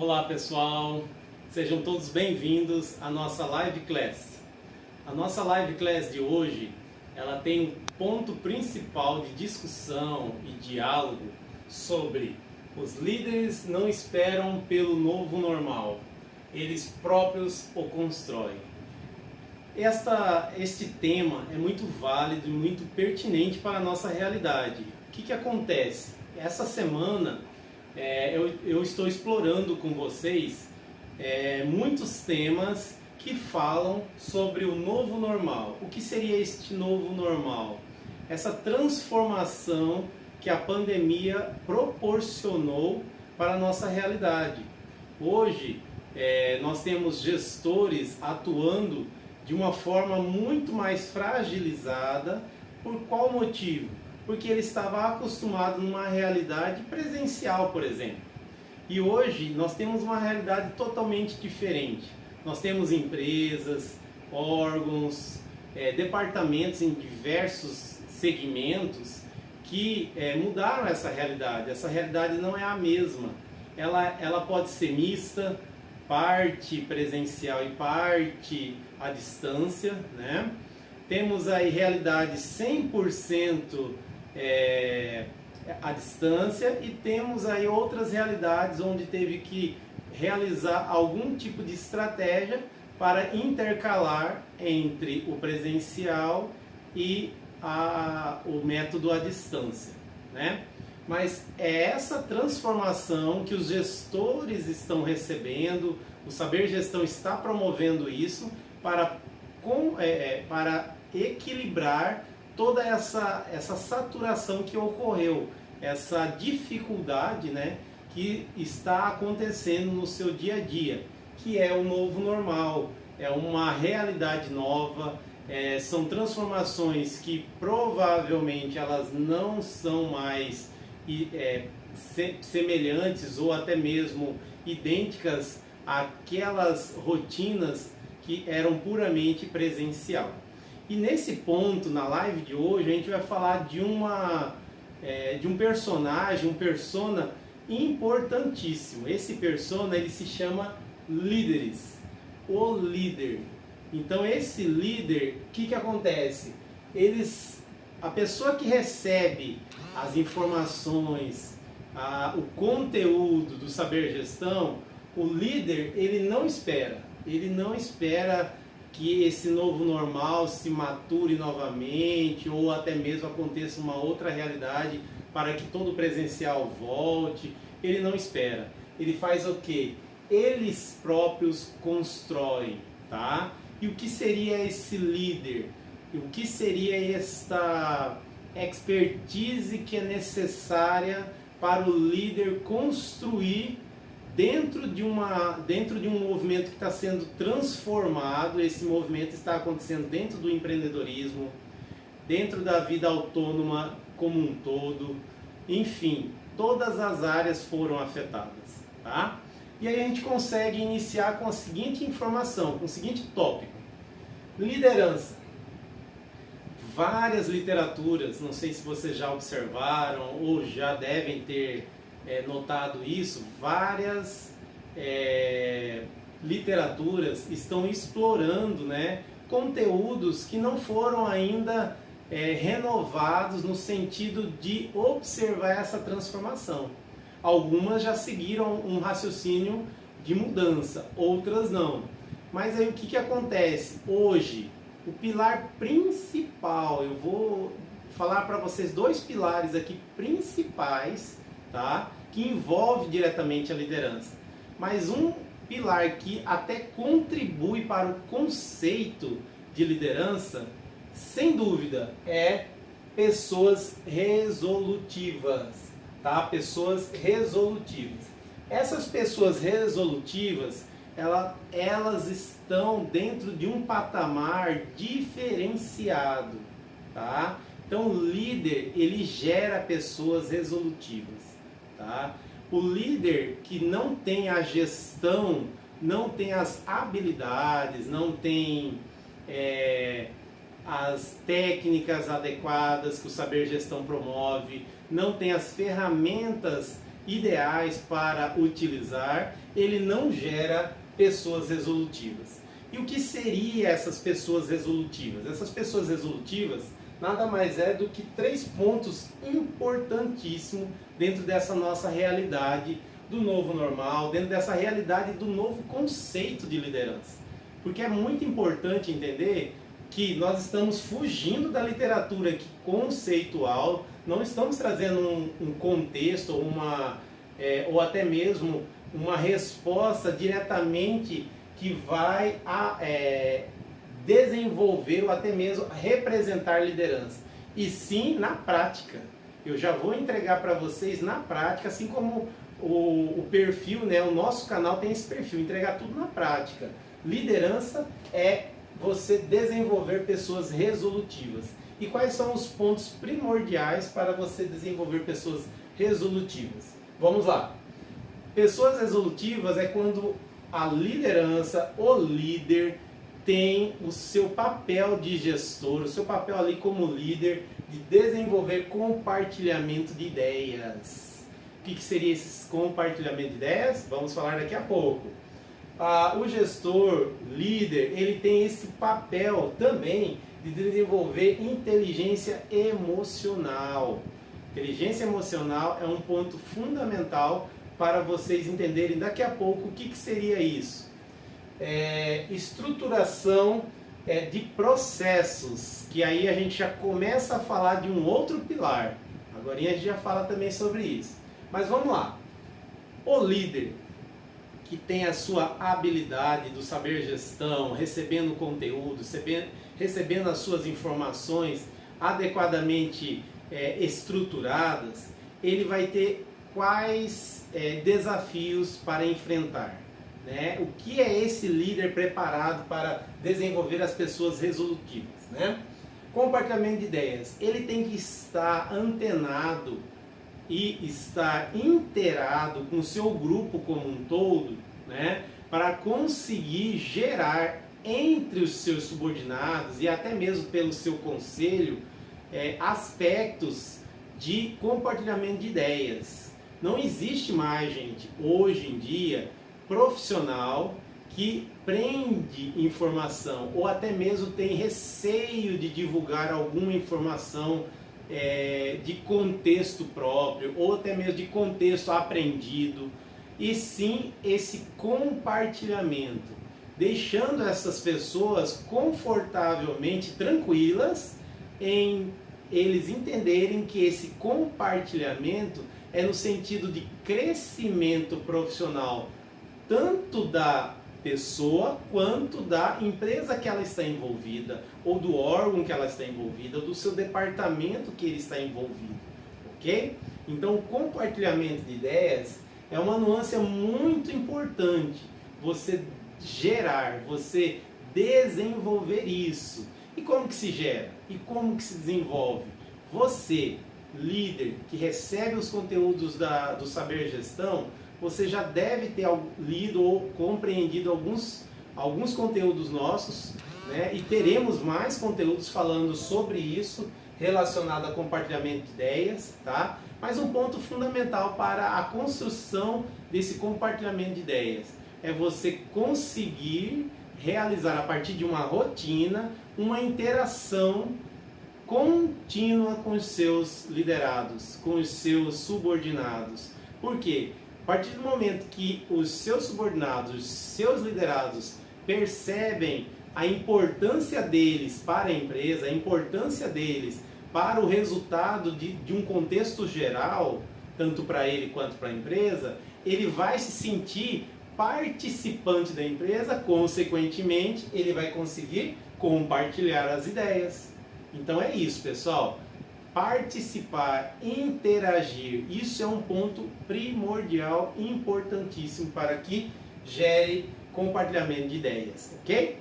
Olá pessoal, sejam todos bem-vindos à nossa Live Class. A nossa Live Class de hoje, ela tem um ponto principal de discussão e diálogo sobre os líderes não esperam pelo novo normal, eles próprios o constroem. Este tema é muito válido e muito pertinente para a nossa realidade. O que acontece? Essa semana eu estou explorando com vocês muitos temas que falam sobre o novo normal. O que seria este novo normal? Essa transformação que a pandemia proporcionou para a nossa realidade. Hoje nós temos gestores atuando de uma forma muito mais fragilizada. Por qual motivo? Porque ele estava acostumado numa realidade presencial, por exemplo. E hoje nós temos uma realidade totalmente diferente. Nós temos empresas, órgãos, departamentos em diversos segmentos que mudaram essa realidade. Essa realidade não é a mesma. Ela pode ser mista, parte presencial e parte à distância, né? Temos aí realidade 100% à distância e temos aí outras realidades onde teve que realizar algum tipo de estratégia para intercalar entre o presencial e o método à distância, né? Mas é essa transformação que os gestores estão recebendo, o Saber Gestão está promovendo isso para equilibrar toda essa saturação que ocorreu, essa dificuldade, né, que está acontecendo no seu dia a dia, que é o novo normal, é uma realidade nova, são transformações que provavelmente elas não são mais semelhantes ou até mesmo idênticas àquelas rotinas que eram puramente presencial. E nesse ponto, na live de hoje, a gente vai falar de um personagem, um persona importantíssimo. Esse persona, ele se chama líderes, o líder. Então esse líder, o que acontece? A pessoa que recebe as informações, o conteúdo do Saber Gestão, o líder, ele não espera que esse novo normal se mature novamente ou até mesmo aconteça uma outra realidade para que todo presencial volte. Ele não espera. Ele faz o quê? Eles próprios constroem, tá? E o que seria esse líder? O que seria esta expertise que é necessária para o líder construir dentro de um movimento que está sendo transformado? Esse movimento está acontecendo dentro do empreendedorismo, dentro da vida autônoma como um todo, enfim, todas as áreas foram afetadas, tá? E aí a gente consegue iniciar com a seguinte informação, com o seguinte tópico: liderança. Várias literaturas, não sei se vocês já observaram ou já devem ter notado isso, várias literaturas estão explorando, né, conteúdos que não foram ainda renovados no sentido de observar essa transformação. Algumas já seguiram um raciocínio de mudança, outras não. Mas aí o que acontece? Hoje, o pilar principal, eu vou falar para vocês dois pilares aqui principais, tá? Que envolve diretamente a liderança. Mas um pilar que até contribui para o conceito de liderança, sem dúvida, é pessoas resolutivas, tá? Pessoas resolutivas. Essas pessoas resolutivas, elas estão dentro de um patamar diferenciado, tá? Então o líder, ele gera pessoas resolutivas, tá? O líder que não tem a gestão, não tem as habilidades, não tem as técnicas adequadas que o Saber Gestão promove, não tem as ferramentas ideais para utilizar, ele não gera pessoas resolutivas. E o que seria essas pessoas resolutivas? Essas pessoas resolutivas nada mais é do que 3 pontos importantíssimos dentro dessa nossa realidade do novo normal, dentro dessa realidade do novo conceito de liderança. Porque é muito importante entender que nós estamos fugindo da literatura conceitual, não estamos trazendo um contexto ou até mesmo uma resposta diretamente que vai desenvolver ou até mesmo representar liderança. E sim na prática. Eu já vou entregar para vocês na prática, assim como o perfil, né, o nosso canal tem esse perfil, entregar tudo na prática. Liderança é você desenvolver pessoas resolutivas. E quais são os pontos primordiais para você desenvolver pessoas resolutivas? Vamos lá. Pessoas resolutivas é quando a liderança, o líder, tem o seu papel de gestor, o seu papel ali como líder de desenvolver compartilhamento de ideias. O que seria esse compartilhamento de ideias? Vamos falar daqui a pouco. O gestor, líder, ele tem esse papel também de desenvolver inteligência emocional. Inteligência emocional é um ponto fundamental para vocês entenderem daqui a pouco o que seria isso. Estruturação de processos, que aí a gente já começa a falar de um outro pilar. Agora a gente já fala também sobre isso. Mas vamos lá. O líder que tem a sua habilidade do saber gestão, recebendo conteúdo, recebendo as suas informações adequadamente estruturadas, ele vai ter quais desafios para enfrentar, né? O que é esse líder preparado para desenvolver as pessoas resolutivas, né? Compartilhamento de ideias. Ele tem que estar antenado e estar inteirado com o seu grupo como um todo, né? Para conseguir gerar entre os seus subordinados e até mesmo pelo seu conselho aspectos de compartilhamento de ideias. Não existe mais, gente, hoje em dia, profissional que prende informação ou até mesmo tem receio de divulgar alguma informação de contexto próprio ou até mesmo de contexto aprendido, e sim esse compartilhamento, deixando essas pessoas confortavelmente tranquilas em eles entenderem que esse compartilhamento é no sentido de crescimento profissional, tanto da pessoa quanto da empresa que ela está envolvida, ou do órgão que ela está envolvida, ou do seu departamento que ele está envolvido, ok? Então o compartilhamento de ideias é uma nuance muito importante, você gerar, você desenvolver isso. E como que se gera? E como que se desenvolve? Você, líder, que recebe os conteúdos do Saber Gestão, você já deve ter lido ou compreendido alguns conteúdos nossos, né? E teremos mais conteúdos falando sobre isso, relacionado a compartilhamento de ideias, tá? Mas um ponto fundamental para a construção desse compartilhamento de ideias é você conseguir realizar a partir de uma rotina, uma interação contínua com os seus liderados, com os seus subordinados. Por quê? A partir do momento que os seus subordinados, os seus liderados percebem a importância deles para a empresa, a importância deles para o resultado de um contexto geral, tanto para ele quanto para a empresa, ele vai se sentir participante da empresa, consequentemente, ele vai conseguir compartilhar as ideias. Então é isso, pessoal. Participar, interagir, isso é um ponto primordial, importantíssimo para que gere compartilhamento de ideias, ok?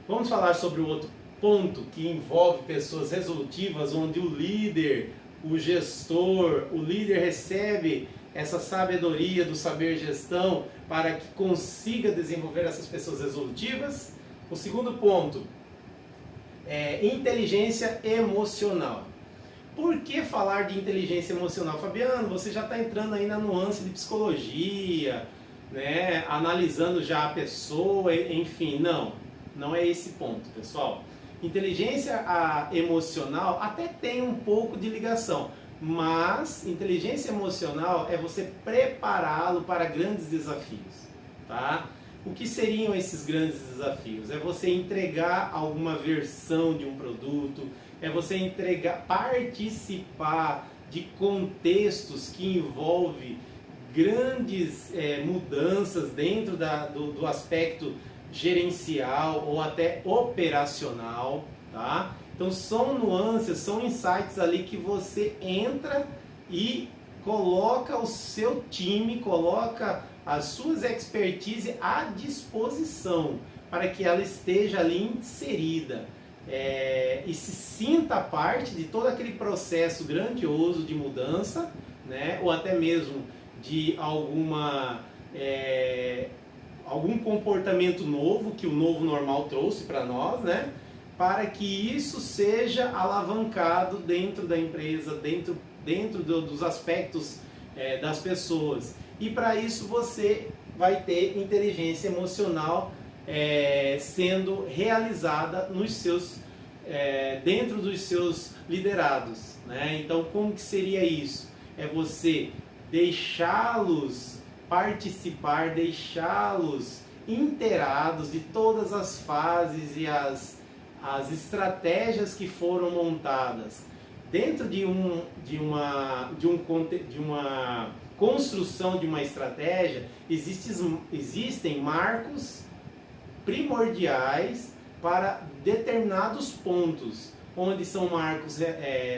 Vamos falar sobre o outro ponto que envolve pessoas resolutivas, onde o líder, o gestor, o líder recebe essa sabedoria do saber gestão para que consiga desenvolver essas pessoas resolutivas. O segundo ponto é inteligência emocional. Por que falar de inteligência emocional? Fabiano, você já está entrando aí na nuance de psicologia, né? Analisando já a pessoa, enfim, não é esse ponto, pessoal. Inteligência emocional até tem um pouco de ligação, mas inteligência emocional é você prepará-lo para grandes desafios, tá? O que seriam esses grandes desafios? É você entregar alguma versão de um produto, é você participar de contextos que envolvem grandes mudanças dentro do aspecto gerencial ou até operacional, tá? Então são nuances, são insights ali que você entra e coloca o seu time, coloca as suas expertise à disposição para que ela esteja ali inserida e se sinta parte de todo aquele processo grandioso de mudança, né? Ou até mesmo de algum comportamento novo que o novo normal trouxe para nós, né? Para que isso seja alavancado dentro da empresa, dentro dos aspectos das pessoas. E para isso você vai ter inteligência emocional sendo realizada dentro dos seus liderados, né? Então, como que seria isso? É você deixá-los participar, deixá-los inteirados de todas as fases e as estratégias que foram montadas dentro de uma construção de uma estratégia. Existem marcos primordiais para determinados pontos, onde são marcos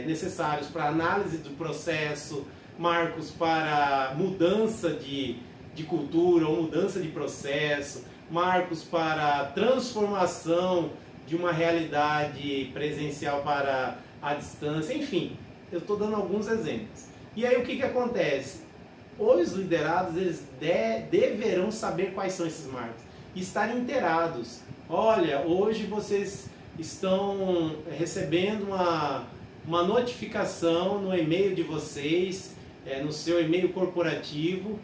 necessários para análise do processo, marcos para mudança de cultura ou mudança de processo, marcos para transformação de uma realidade presencial para a distância, enfim, eu estou dando alguns exemplos. E aí o que acontece? Os liderados eles deverão saber quais são esses marcos e estar inteirados. Olha, hoje vocês estão recebendo uma notificação no e-mail de vocês, no seu e-mail corporativo,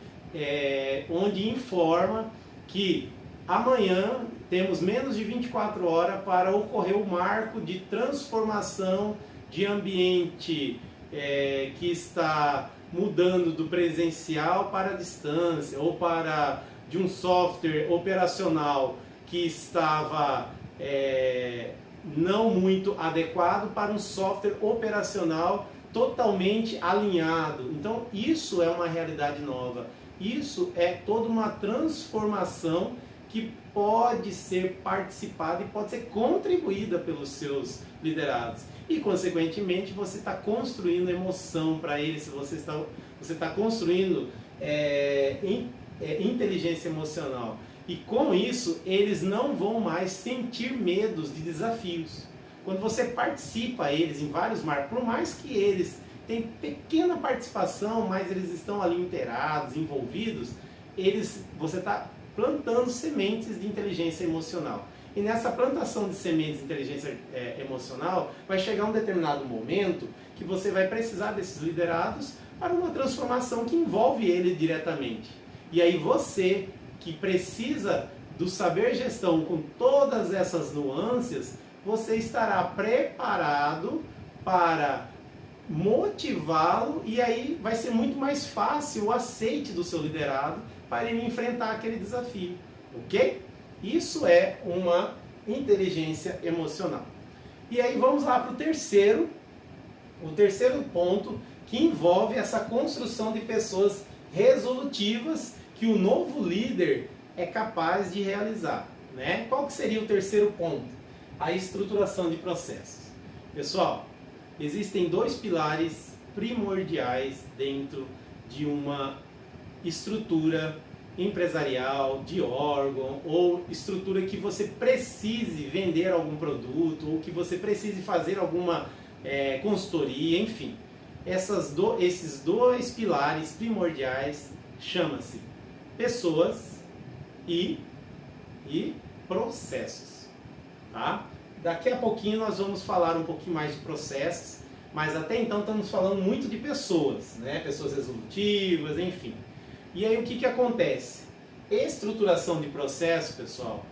onde informa que amanhã temos menos de 24 horas para ocorrer o marco de transformação de ambiente que está mudando do presencial para a distância, ou de um software operacional que estava não muito adequado para um software operacional totalmente alinhado. Então isso é uma realidade nova. Isso é toda uma transformação que pode ser participada e pode ser contribuída pelos seus liderados. E, consequentemente, você está construindo emoção para eles, você está construindo inteligência emocional. E com isso, eles não vão mais sentir medos de desafios. Quando você participa eles em vários marcos, por mais que eles tenham pequena participação, mas eles estão ali inteirados, envolvidos, você está plantando sementes de inteligência emocional. E nessa plantação de sementes de inteligência emocional, vai chegar um determinado momento que você vai precisar desses liderados para uma transformação que envolve ele diretamente. E aí você, que precisa do saber gestão com todas essas nuances, você estará preparado para motivá-lo, e aí vai ser muito mais fácil o aceite do seu liderado para ele enfrentar aquele desafio, ok? Isso é uma inteligência emocional. E aí vamos lá para o terceiro ponto, que envolve essa construção de pessoas resolutivas que o novo líder é capaz de realizar, né? Qual que seria o terceiro ponto? A estruturação de processos. Pessoal, existem dois pilares primordiais dentro de uma estrutura empresarial, de órgão, ou estrutura que você precise vender algum produto, ou que você precise fazer alguma consultoria, enfim. Esses dois pilares primordiais chama-se pessoas e processos. Tá? Daqui a pouquinho nós vamos falar um pouquinho mais de processos, Mas até então estamos falando muito de pessoas, né? Pessoas resolutivas, enfim. E aí o que acontece? Estruturação de processo, pessoal,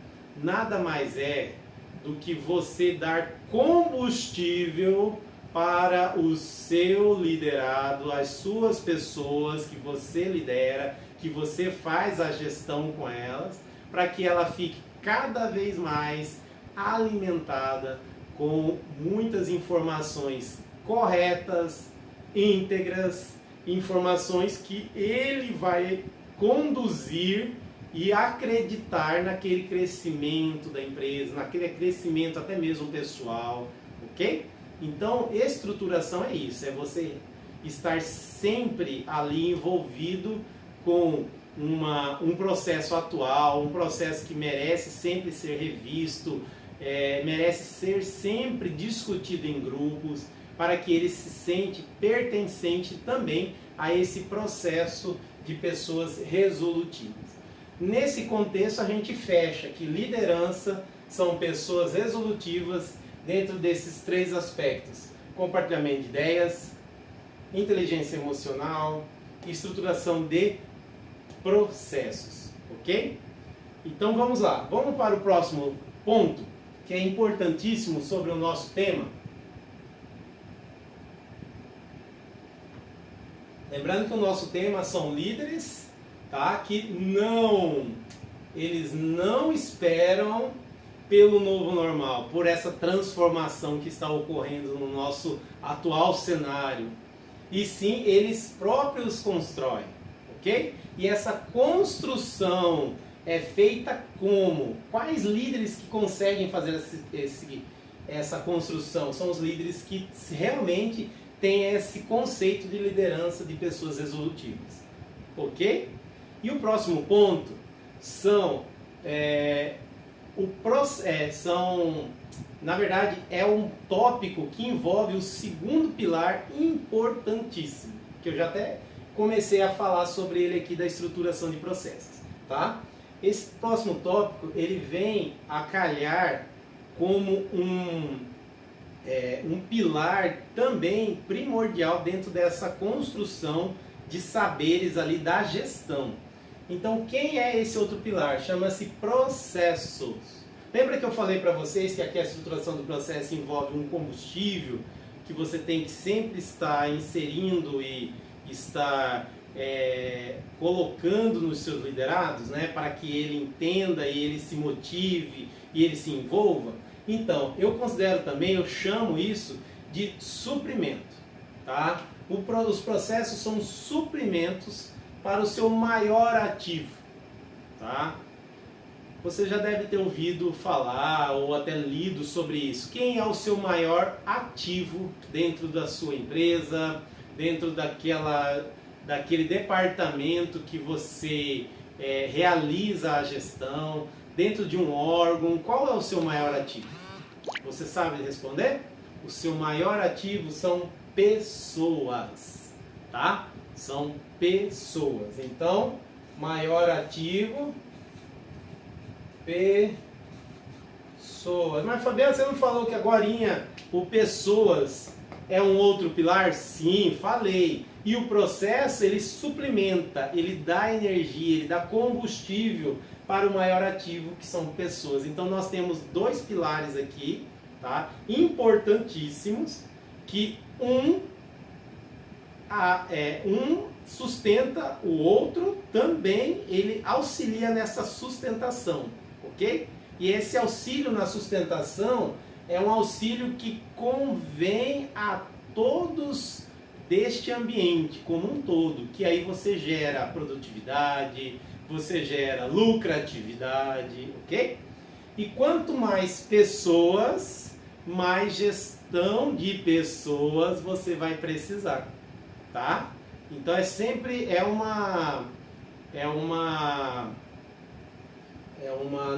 nada mais é do que você dar combustível para o seu liderado, as suas pessoas que você lidera, que você faz a gestão com elas, para que ela fique cada vez mais alimentada com muitas informações corretas, íntegras, informações que ele vai conduzir e acreditar naquele crescimento da empresa, naquele crescimento até mesmo pessoal, ok? Então, estruturação é isso, é você estar sempre ali envolvido com um processo atual, um processo que merece sempre ser revisto, merece ser sempre discutido em grupos, para que ele se sente pertencente também a esse processo de pessoas resolutivas. Nesse contexto, a gente fecha que liderança são pessoas resolutivas dentro desses 3 aspectos: compartilhamento de ideias, inteligência emocional e estruturação de processos, ok? Então vamos lá, vamos para o próximo ponto, que é importantíssimo sobre o nosso tema. Lembrando que o nosso tema são líderes, tá? Que eles não esperam pelo novo normal, por essa transformação que está ocorrendo no nosso atual cenário. E sim, eles próprios constroem, ok? E essa construção é feita como? Quais líderes que conseguem fazer essa construção? São os líderes que realmente têm esse conceito de liderança de pessoas resolutivas, ok? E o próximo ponto na verdade, é um tópico que envolve o segundo pilar importantíssimo, que eu já até comecei a falar sobre ele aqui da estruturação de processos, tá? Esse próximo tópico, ele vem a calhar como um pilar também primordial dentro dessa construção de saberes ali da gestão. Então, quem é esse outro pilar? Chama-se processos. Lembra que eu falei para vocês que aqui a estruturação do processo envolve um combustível que você tem que sempre estar inserindo e estar colocando nos seus liderados, né, para que ele entenda e ele se motive e ele se envolva? Então, eu considero também, eu chamo isso de suprimento, tá? Os processos são suprimentos para o seu maior ativo, tá? Você já deve ter ouvido falar ou até lido sobre isso. Quem é o seu maior ativo dentro da sua empresa, dentro daquele departamento que você realiza a gestão, dentro de um órgão? Qual é o seu maior ativo? Você sabe responder? O seu maior ativo são pessoas, tá? São pessoas. Então, maior ativo, pessoas. Mas Fabiano, você não falou que agorinha o pessoas é um outro pilar? Sim, falei. E o processo, ele suplementa, ele dá energia, ele dá combustível para o maior ativo, que são pessoas. Então nós temos 2 pilares aqui, tá? Importantíssimos, que um sustenta o outro, também ele auxilia nessa sustentação, ok? E esse auxílio na sustentação é um auxílio que convém a todos deste ambiente como um todo, que aí você gera produtividade, você gera lucratividade, ok? E quanto mais pessoas, mais gestão de pessoas você vai precisar, tá? Então sempre uma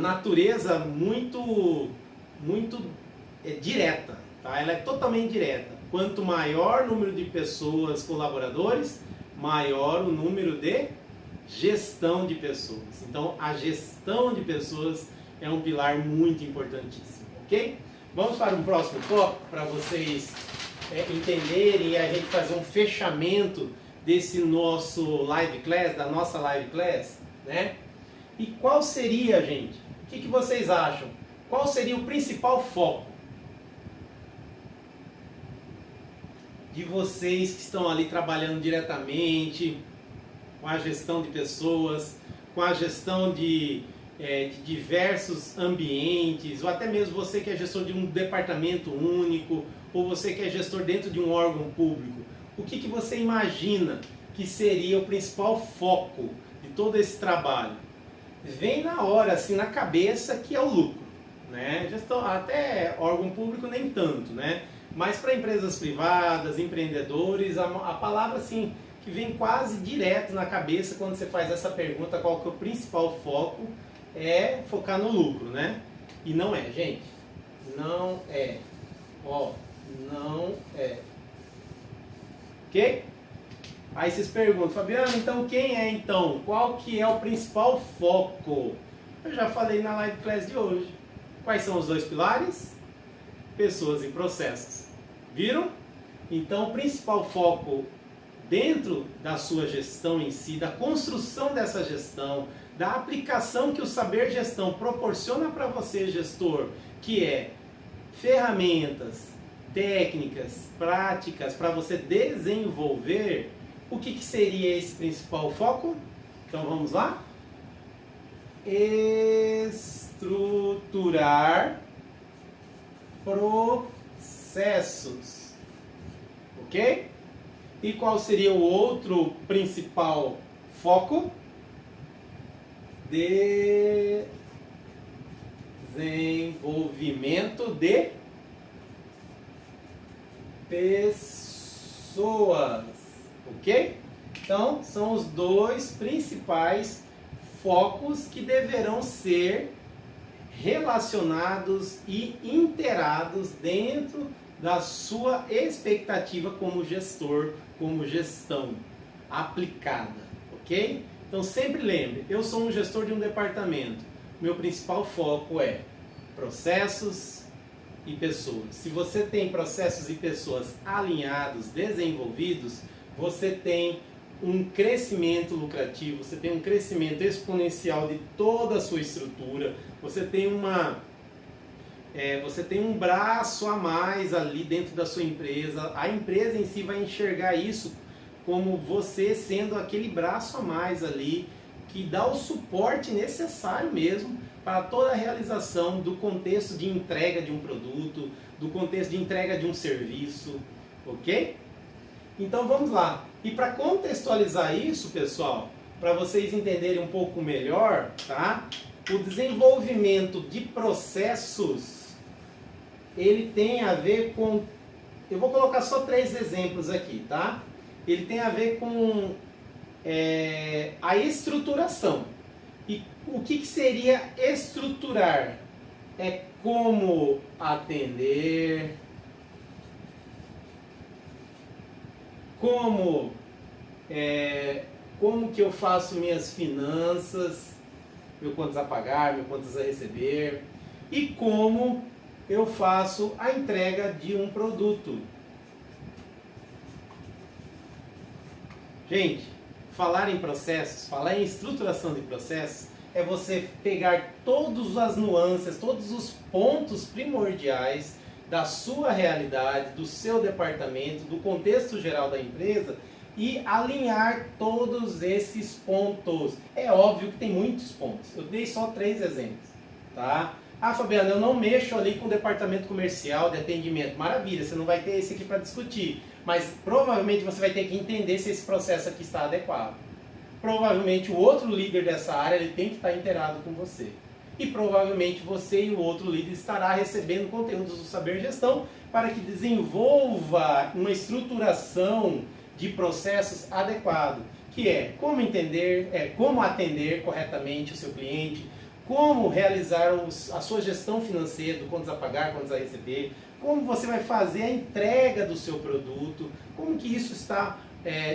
natureza muito direta, tá? Ela é totalmente direta. Quanto maior o número de pessoas, colaboradores, maior o número de gestão de pessoas. Então, a gestão de pessoas é um pilar muito importantíssimo, ok? Vamos para um próximo tópico para vocês entenderem e a gente fazer um fechamento desse nosso live class, da nossa live class, né? E qual seria, gente? O que vocês acham? Qual seria o principal foco de vocês que estão ali trabalhando diretamente com a gestão de pessoas, com a gestão de diversos ambientes, ou até mesmo você que é gestor de um departamento único, ou você que é gestor dentro de um órgão público? O que você imagina que seria o principal foco de todo esse trabalho? Vem na hora, assim, na cabeça, que é o lucro, né? Gestão, até órgão público nem tanto, né? Mas para empresas privadas, empreendedores, a palavra, assim, que vem quase direto na cabeça quando você faz essa pergunta, qual que é o principal foco, é focar no lucro, né? E não é, gente. Não é. Ó, não é. Ok? Aí vocês perguntam, Fabiano, então quem é então? Qual que é o principal foco? Eu já falei na live class de hoje. Quais são os dois pilares? Pessoas e processos. Viram? Então o principal foco dentro da sua gestão em si, da construção dessa gestão, da aplicação que o saber gestão proporciona para você, gestor, que é ferramentas, técnicas, práticas para você desenvolver. O que seria esse principal foco? Então vamos lá? Estruturar processos. Ok? E qual seria o outro principal foco? Desenvolvimento de pessoas. Ok? Então, são os dois principais focos que deverão ser relacionados e inteirados dentro da sua expectativa como gestor, como gestão aplicada, ok? Então sempre lembre, eu sou um gestor de um departamento, meu principal foco é processos e pessoas. Se você tem processos e pessoas alinhados, desenvolvidos, você tem um crescimento lucrativo, você tem um crescimento exponencial de toda a sua estrutura, você tem um braço a mais ali dentro da sua empresa, a empresa em si vai enxergar isso como você sendo aquele braço a mais ali, que dá o suporte necessário mesmo para toda a realização do contexto de entrega de um produto, do contexto de entrega de um serviço, ok? Então vamos lá. E para contextualizar isso, pessoal, para vocês entenderem um pouco melhor, tá? O desenvolvimento de processos, ele tem a ver com... Eu vou colocar só 3 exemplos aqui, tá? Ele tem a ver com a estruturação. E o que seria estruturar? É como atender, como que eu faço minhas finanças, meu contas a pagar, meu contas a receber, e como eu faço a entrega de um produto. Gente, falar em processos, falar em estruturação de processos, é você pegar todas as nuances, todos os pontos primordiais da sua realidade, do seu departamento, do contexto geral da empresa e alinhar todos esses pontos. É óbvio que tem muitos pontos, eu dei só 3 exemplos, tá? Ah, Fabiano, eu não mexo ali com o departamento comercial de atendimento. Maravilha, você não vai ter esse aqui para discutir, mas provavelmente você vai ter que entender se esse processo aqui está adequado. Provavelmente o outro líder dessa área ele tem que estar inteirado com você. E provavelmente você e o outro líder estará recebendo conteúdos do Saber Gestão para que desenvolva uma estruturação de processos adequado, que é como entender, como atender corretamente o seu cliente, como realizar a sua gestão financeira, do contas a pagar, contas a receber, como você vai fazer a entrega do seu produto, como que isso está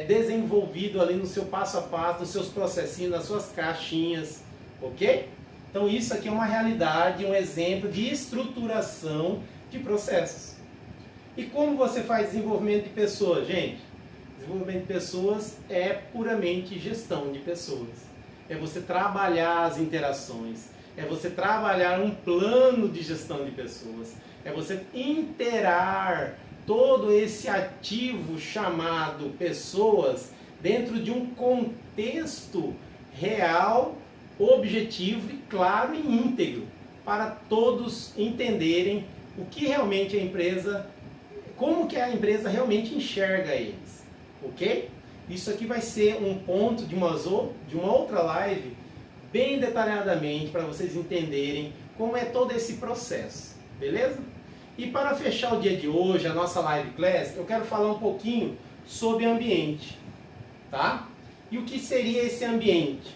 desenvolvido ali no seu passo a passo, nos seus processinhos, nas suas caixinhas, ok? Então isso aqui é uma realidade, um exemplo de estruturação de processos. E como você faz desenvolvimento de pessoas, gente? Desenvolvimento de pessoas é puramente gestão de pessoas. É você trabalhar as interações, é você trabalhar um plano de gestão de pessoas, é você interar todo esse ativo chamado pessoas dentro de um contexto real, objetivo e claro e íntegro, para todos entenderem o que realmente a empresa, como que a empresa realmente enxerga eles, ok? Isso aqui vai ser um ponto de uma outra live, bem detalhadamente, para vocês entenderem como é todo esse processo, beleza? E para fechar o dia de hoje, a nossa live class, eu quero falar um pouquinho sobre ambiente, tá? E o que seria esse ambiente?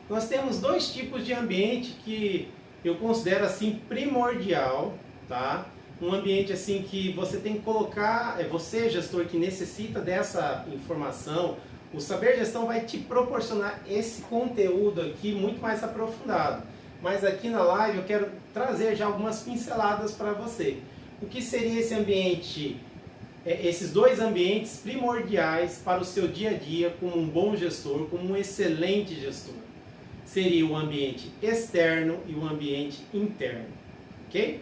Nós temos dois tipos de ambiente que eu considero assim primordial, tá? Um ambiente assim que você tem que colocar, você gestor que necessita dessa informação, o Saber Gestão vai te proporcionar esse conteúdo aqui muito mais aprofundado. Mas aqui na live eu quero trazer já algumas pinceladas para você. O que seria esse ambiente, esses dois ambientes primordiais para o seu dia a dia como um bom gestor, como um excelente gestor? Seria o ambiente externo e o ambiente interno, ok?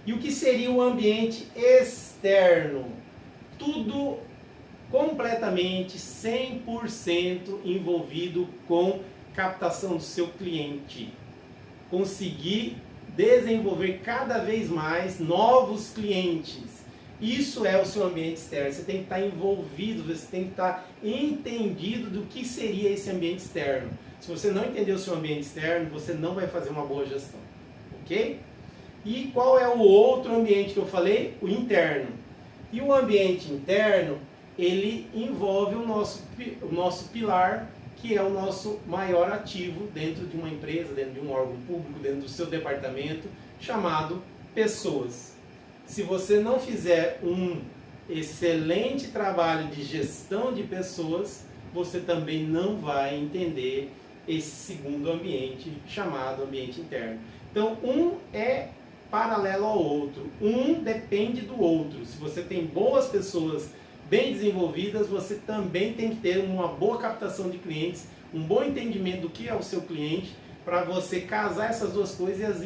E o que seria o ambiente externo? Tudo completamente 100% envolvido com captação do seu cliente. Conseguir desenvolver cada vez mais novos clientes. Isso é o seu ambiente externo. Você tem que estar envolvido, você tem que estar entendido do que seria esse ambiente externo. Se você não entender o seu ambiente externo, você não vai fazer uma boa gestão, ok? E qual é o outro ambiente que eu falei? O interno. E o ambiente interno, ele envolve o nosso pilar, que é o nosso maior ativo dentro de uma empresa, dentro de um órgão público, dentro do seu departamento, chamado pessoas. Se você não fizer um excelente trabalho de gestão de pessoas, você também não vai entender esse segundo ambiente, chamado ambiente interno. Então, um é paralelo ao outro, um depende do outro. Se você tem boas pessoas bem desenvolvidas, você também tem que ter uma boa captação de clientes, um bom entendimento do que é o seu cliente, para você casar essas duas coisas e as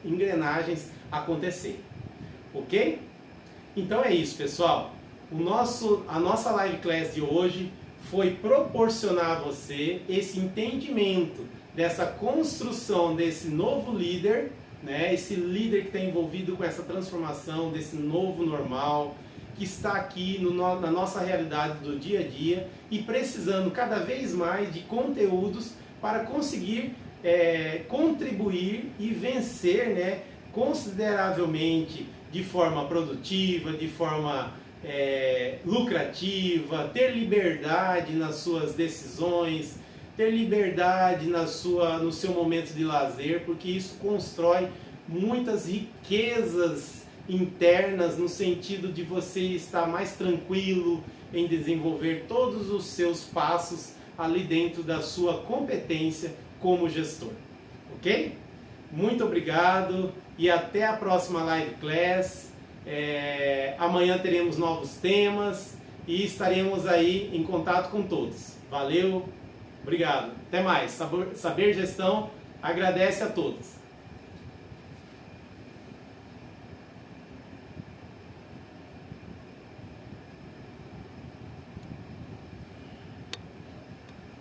engrenagens acontecerem. Ok? Então é isso, pessoal. A nossa live class de hoje foi proporcionar a você esse entendimento dessa construção desse novo líder, né? Esse líder que está envolvido com essa transformação desse novo normal, que está aqui na nossa realidade do dia a dia e precisando cada vez mais de conteúdos para conseguir contribuir e vencer, né, consideravelmente de forma produtiva, de forma lucrativa, ter liberdade nas suas decisões, ter liberdade no seu momento de lazer, porque isso constrói muitas riquezas internas no sentido de você estar mais tranquilo em desenvolver todos os seus passos ali dentro da sua competência como gestor, ok? Muito obrigado e até a próxima live class. Amanhã teremos novos temas e estaremos aí em contato com todos. Valeu, obrigado, até mais. Saber Gestão agradece a todos.